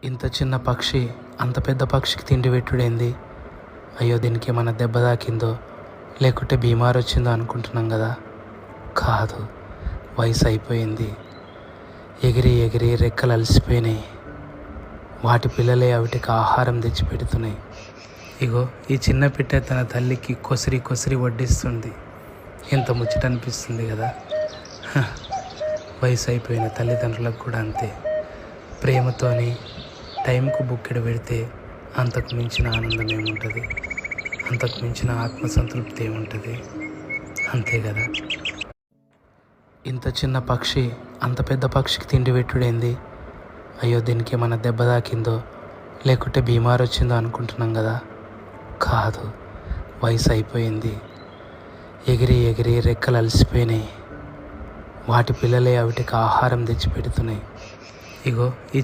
ఇంత చిన్న పక్షి అంత పెద్ద పక్షికి తిండి పెట్టుడేంది? అయ్యో, దీనికి ఏమన్నా దెబ్బ తాకిందో లేకుంటే బీమారు వచ్చిందో అనుకుంటున్నాం కదా. కాదు, వయసు అయిపోయింది. ఎగిరి ఎగిరి రెక్కలు అలసిపోయినాయి. వాటి పిల్లలే వాటికి ఆహారం తెచ్చి పెడుతున్నాయి. ఇగో ఈ చిన్న పిట్ట తన తల్లికి కొసిరి కొసిరి వడ్డిస్తుంది. ఎంత ముచ్చట అనిపిస్తుంది కదా. వయసు అయిపోయిన తల్లిదండ్రులకు కూడా అంతే. ప్రేమతోని టైంకు బుక్కెడు పెడితే అంతకు మించిన ఆనందం ఏముంటుంది, అంతకు మించిన ఆత్మసంతృప్తి ఏముంటుంది? అంతే కదా. ఇంత చిన్న పక్షి అంత పెద్ద పక్షికి తిండి పెట్టుడేంది? అయ్యో, దీనికి ఏమన్నా దెబ్బ తాకిందో లేకుంటే బీమారు వచ్చిందో అనుకుంటున్నాం కదా. కాదు, వయసు అయిపోయింది. ఎగిరి ఎగిరి రెక్కలు అలసిపోయినాయి. వాటి పిల్లలే వాటికి ఆహారం తెచ్చి పెడుతున్నాయి. ఇగో ఈ